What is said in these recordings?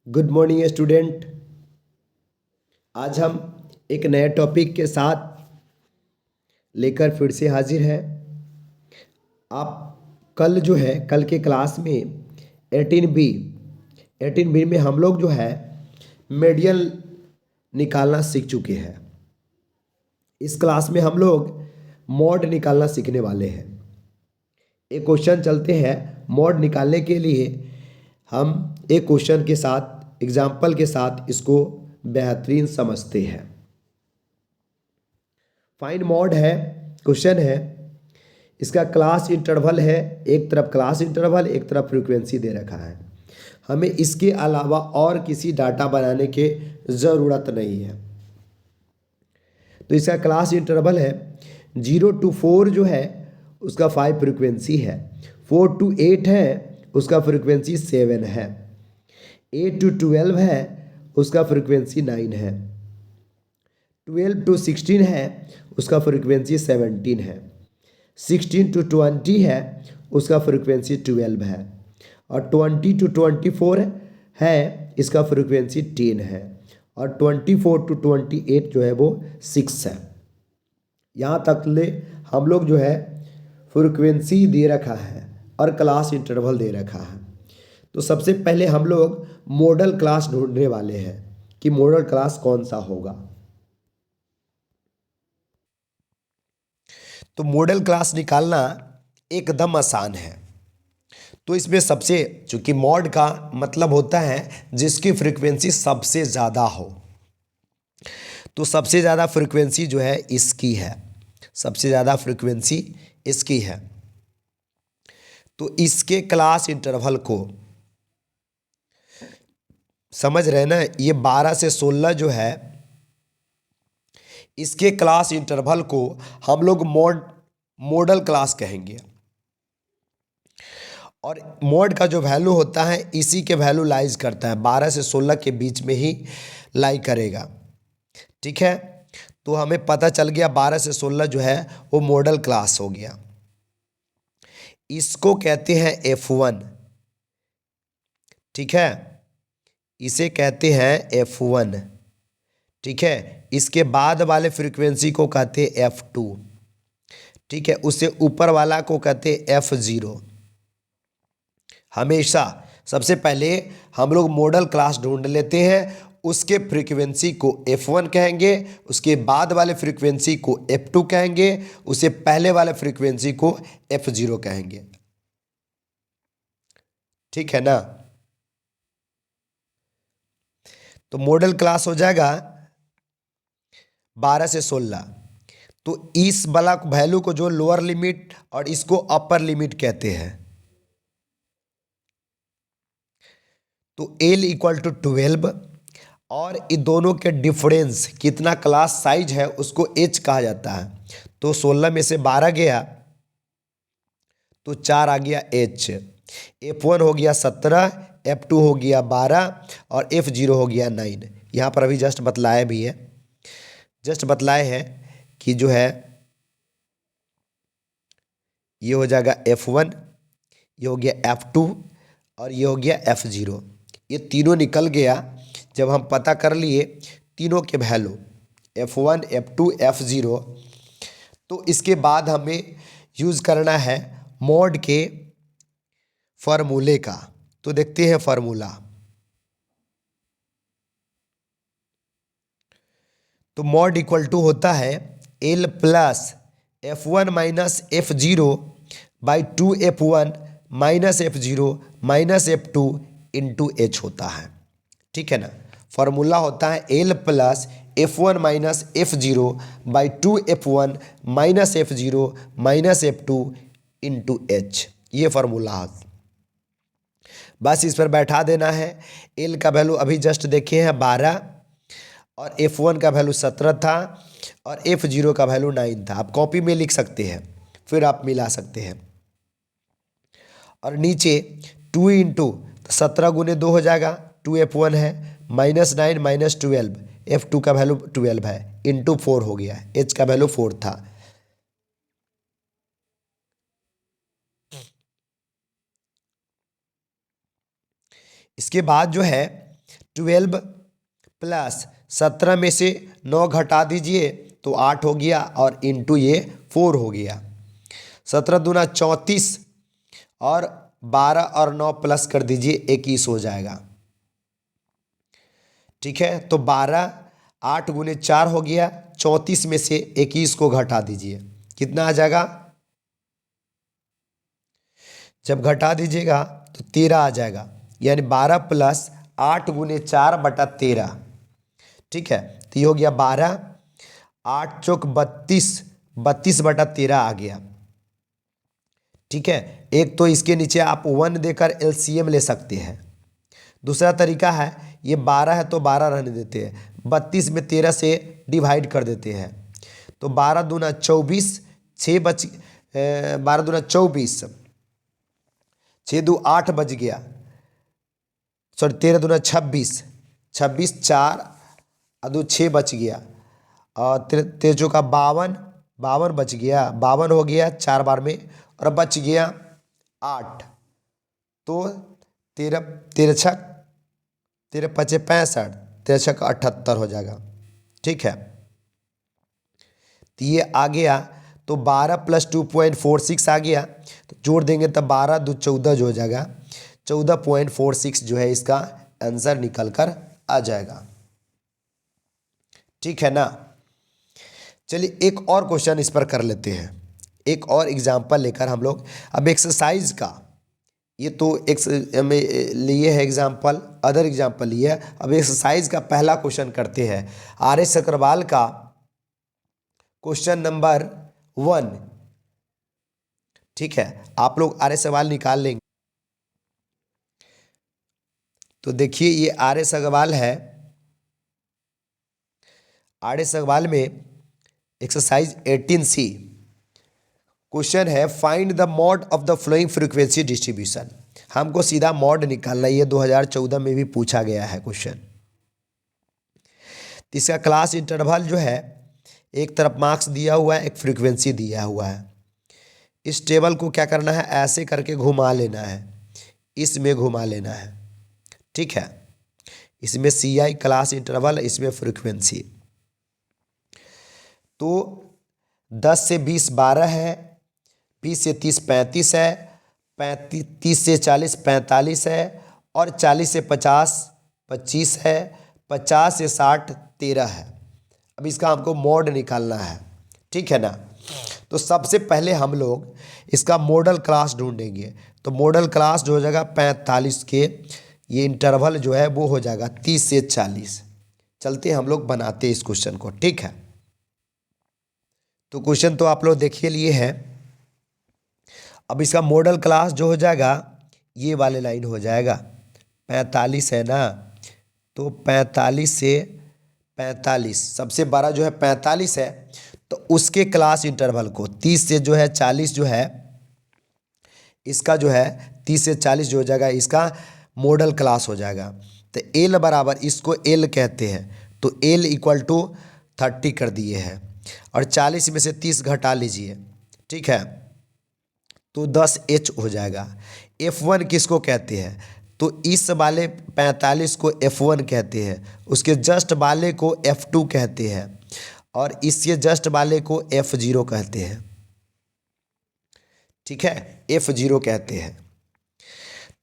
Good morning student. आज हम एक नए टॉपिक के साथ लेकर फिर से हाजिर हैं। आप कल के क्लास में 18B 18B में हम लोग जो है मीडियन निकालना सीख चुके हैं। इस क्लास में हम लोग मॉड निकालना सीखने वाले हैं। एक क्वेश्चन चलते हैं। मॉड निकालने के लिए हम एक क्वेश्चन के साथ एग्जाम्पल के साथ इसको बेहतरीन समझते हैं। फाइंड मॉड है, क्वेश्चन है। इसका क्लास इंटरवल है, एक तरफ क्लास इंटरवल एक तरफ फ्रीक्वेंसी दे रखा है। हमें इसके अलावा और किसी डाटा बनाने की ज़रूरत नहीं है। तो इसका क्लास इंटरवल है 0 to 4 जो है उसका 5 फ्रीक्वेंसी है, 4 to 8 है उसका फ्रीक्वेंसी 7 है, 8 to 12 है उसका फ्रीक्वेंसी 9 है, 12 to 16 है उसका फ्रीक्वेंसी 17 है, 16 to 20 है उसका फ्रीक्वेंसी 12 है, और 20 to 24 है इसका फ्रीक्वेंसी 10 है, और 24 to 28 जो है वो 6 है। यहाँ तक ले हम लोग जो है फ्रीक्वेंसी दे रखा है और क्लास इंटरवल दे रखा है। तो सबसे पहले हम लोग मॉडल क्लास ढूंढने वाले हैं कि मॉडल क्लास कौन सा होगा। तो मॉडल क्लास निकालना एकदम आसान है। तो इसमें सबसे, चूंकि मॉड का मतलब होता है जिसकी फ्रीक्वेंसी सबसे ज़्यादा हो, तो सबसे ज़्यादा फ्रीक्वेंसी जो है इसकी है, सबसे ज़्यादा फ्रीक्वेंसी इसकी है। तो इसके क्लास इंटरवल को समझ रहे ना, ये 12 से 16 जो है इसके क्लास इंटरवल को हम लोग मॉडल क्लास कहेंगे। और मॉड का जो वैल्यू होता है इसी के वैल्यू लाइज करता है, 12 से 16 के बीच में ही लाई करेगा। ठीक है, तो हमें पता चल गया 12 से 16 जो है वो मॉडल क्लास हो गया। इसको कहते हैं F1। ठीक है, इसे कहते हैं F1। ठीक है, इसके बाद वाले फ्रीक्वेंसी को कहते हैं F2। ठीक है, उससे ऊपर वाला को कहते हैं F0। हमेशा सबसे पहले हम लोग मॉडल क्लास ढूंढ लेते हैं, उसके फ्रीक्वेंसी को F1 कहेंगे, उसके बाद वाले फ्रीक्वेंसी को F2 कहेंगे, उससे पहले वाले फ्रीक्वेंसी को F0 कहेंगे। ठीक है ना। तो मॉडल क्लास हो जाएगा 12 से 16। तो इस वाला वैल्यू को जो लोअर लिमिट और इसको अपर लिमिट कहते हैं। तो L इक्वल टू 12 और इन दोनों के डिफरेंस कितना क्लास साइज है उसको H कहा जाता है। तो 16 में से 12 गया तो 4 आ गया H। F1 हो गया 17, F2 हो गया 12 और F0 हो गया 9। यहाँ पर अभी जस्ट बतलाया भी है, जस्ट बतलाए हैं कि जो है ये हो जाएगा F1, ये हो गया F2 और ये हो गया F0। ये तीनों निकल गया जब हम पता कर लिए तीनों के वैल्यू F1, F2, F0। तो इसके बाद हमें यूज़ करना है मॉड के फार्मूले का। तो देखते हैं फार्मूला। तो मॉड इक्वल टू होता है L plus F1 minus F0 by 2F1 minus F0 minus F2 into H होता है। ठीक है ना। फार्मूला होता है L plus F1 minus F0 by 2F1 minus F0 minus F2 into H। ये फार्मूला है, बस इस पर बैठा देना है। L का वैल्यू अभी जस्ट देखे हैं 12 और F1 का वैल्यू 17 था और F0 का वैल्यू 9 था। आप कॉपी में लिख सकते हैं, फिर आप मिला सकते हैं। और नीचे 2 इंटू 17 गुने 2 हो जाएगा, 2F1 है माइनस 9 माइनस 12, F2 का वैल्यू 12 है इंटू 4 हो गया, H का वैल्यू 4 था। इसके बाद जो है 12 प्लस 17 में से 9 घटा दीजिए तो 8 हो गया और इंटू ये 4 हो गया। 17 दूना 34 और 12 और 9 प्लस कर दीजिए 21 हो जाएगा। ठीक है, तो 12 8 गुने 4 हो गया, 34 में से 21 को घटा दीजिए, कितना आ जाएगा? जब घटा दीजिएगा तो 13 आ जाएगा, यानी 12 प्लस 8 गुने 4 बटा 13। ठीक है, तो ये हो गया 12, 8 चौक 32, 32 बटा 13 आ गया। ठीक है, एक तो इसके नीचे आप 1 देकर एलसीएम ले सकते हैं। दूसरा तरीका है, ये 12 है तो 12 रहने देते हैं, 32 में 13 से डिवाइड कर देते हैं, तो 12 दूना 24, 6 बच 12 दूना 24, 6 दू 8 बच गया, सॉरी 13 दूना 26, 26 4 अदू 6 बच गया, और तेजो का 52, 52 बच गया, 52 हो गया 4 बार में, और बच गया 8, तो 13 13 छक 13 पचे 65, 13 छक 78 हो जाएगा। ठीक है, तो ये आ गया, तो 12 प्लस 2.46 आ गया, तो जोड़ देंगे तब 12 दो 14 जो हो जाएगा, 14.46 जो है इसका आंसर निकल कर आ जाएगा। ठीक है ना। चलिए एक और क्वेश्चन इस पर कर लेते हैं, एक और एग्जाम्पल लेकर हम लोग अब एक्सरसाइज का, ये तो में लिए है एग्जाम्पल, अदर एग्जाम्पल लिए है, अब एक्सरसाइज का पहला क्वेश्चन करते हैं। आर.एस. अग्रवाल का क्वेश्चन नंबर 1। ठीक है, आप लोग आर.एस. अग्रवाल निकाल लेंगे। तो देखिए ये आर.एस. अग्रवाल है, आर.एस. अग्रवाल में एक्सरसाइज 18C क्वेश्चन है, find the mod of the flowing frequency distribution. हमको सीधा मॉड निकालना है, ये 2014 में भी पूछा गया है क्वेश्चन। इसका क्लास इंटरवल जो है, एक तरफ मार्क्स दिया हुआ है, एक फ्रीक्वेंसी दिया हुआ है। इस टेबल को क्या करना है, ऐसे करके घुमा लेना है, इसमें घुमा लेना है। ठीक है, इसमें CI क्लास इंटरवल, इसमें फ्रीक्वेंसी। तो 10 से 20 12 है, 20 से 30 35 है, 30 से 40 45 है, और 40 से 50 25 है, 50 से 60 13 है। अब इसका हमको मॉड निकालना है। ठीक है ना। तो सबसे पहले हम लोग इसका मॉडल क्लास ढूंढेंगे, तो मॉडल क्लास जो हो जाएगा 45 के, ये इंटरवल जो है वो हो जाएगा 30 से 40। चलते हम लोग बनाते इस क्वेश्चन को। ठीक है, तो क्वेश्चन तो आप लोग देखिए लिए हैं। अब इसका मॉडल क्लास जो हो जाएगा, ये वाले लाइन हो जाएगा, 45 है ना, तो 45 से 45 सबसे बड़ा जो है 45 है, तो उसके क्लास इंटरवल को 30 से जो है 40 जो है, इसका जो है 30 से 40 जो हो जाएगा, इसका मॉडल क्लास हो जाएगा। तो एल बराबर, इसको एल कहते हैं, तो एल इक्वल टू 30 कर दिए हैं, और 40 में से 30 घटा लीजिए। ठीक है, तो 10H हो जाएगा। F1 किसको कहते हैं, तो इस वाले 45 को F1 कहते हैं, उसके जस्ट वाले को F2 कहते हैं, और इसके जस्ट वाले को F0 कहते हैं। ठीक है, F0 कहते हैं।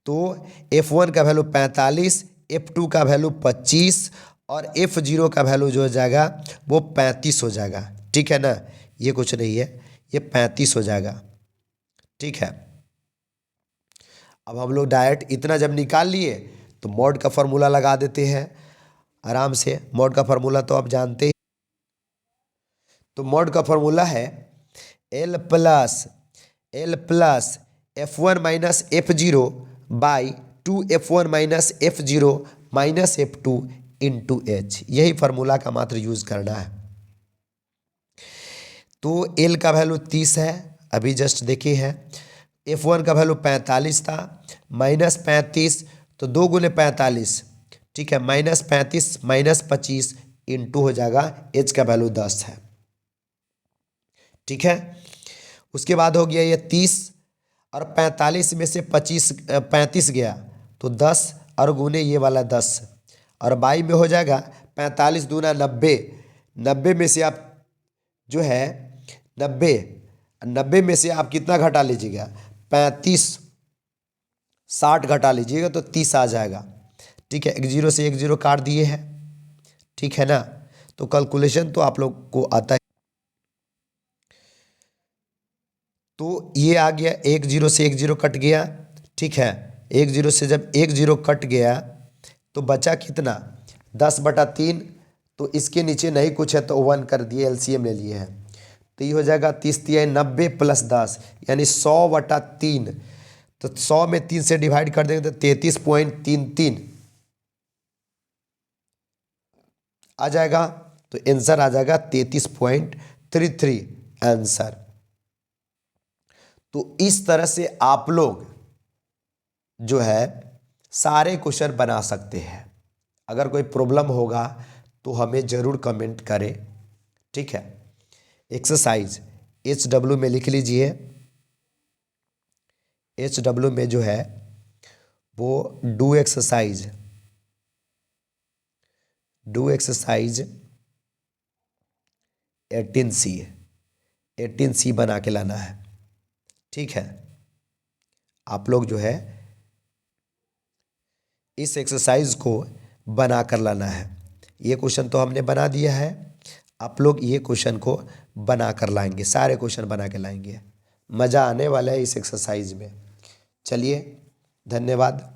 तो F1 का वैल्यू 45, F2 का वैल्यू 25, और F0 का वैल्यू जो हो जाएगा वो 35 हो जाएगा। ठीक है ना, ये कुछ नहीं है, ये 35 हो जाएगा। ठीक है, अब हम लोग डायरेक्ट इतना जब निकाल लिए तो मॉड का फार्मूला लगा देते हैं आराम से। मॉड का फार्मूला तो आप जानते ही, तो मॉड का फार्मूला है L plus F1 minus F0 by 2F1 minus F0 minus F2 into H। यही फार्मूला का मात्र यूज़ करना है। तो L का वैल्यू 30 है, अभी जस्ट देखिए है। F1 का वैल्यू 45 था, माइनस 35, तो 2 गुने 45, ठीक है, माइनस 35 माइनस 25 इंटू हो जाएगा H का वैल्यू 10 है। ठीक है, उसके बाद हो गया ये 30, और 45 में से 35 गया, तो 10 और गुने ये वाला 10, और बाई में हो जाएगा 45 दूना 90। 90 में से आप जो है 90 में से आप कितना घटा लीजिएगा, 35। 60 घटा लीजिएगा तो 30 आ जाएगा। ठीक है, एक जीरो से एक जीरो काट दिए हैं, ठीक है ना। तो कैलकुलेशन तो आप लोग को आता है। तो ये आ गया, एक जीरो से एक जीरो कट गया, ठीक है। एक जीरो से जब एक जीरो कट गया तो बचा कितना, 10/3। तो इसके नीचे नहीं कुछ है तो 1 कर दिए, एलसीएम ले लिए हैं। तो ये हो जाएगा 30×3 = 90 + 10 यानी 100/3। तो 100 में 3 से डिवाइड कर देंगे तो 33.33 आ जाएगा। तो आंसर आ जाएगा 33.33 आंसर। तो इस तरह से आप लोग जो है सारे क्वेश्चन बना सकते हैं। अगर कोई प्रॉब्लम होगा तो हमें ज़रूर कमेंट करें, ठीक है। एक्सरसाइज HW में लिख लीजिए। HW में जो है वो डू एक्सरसाइज 18C बना के लाना है, ठीक है। आप लोग जो है इस एक्सरसाइज को बना कर लाना है। ये क्वेश्चन तो हमने बना दिया है, आप लोग ये क्वेश्चन को बना कर लाएंगे, सारे क्वेश्चन बना के लाएंगे। मज़ा आने वाला है इस एक्सरसाइज में। चलिए, धन्यवाद।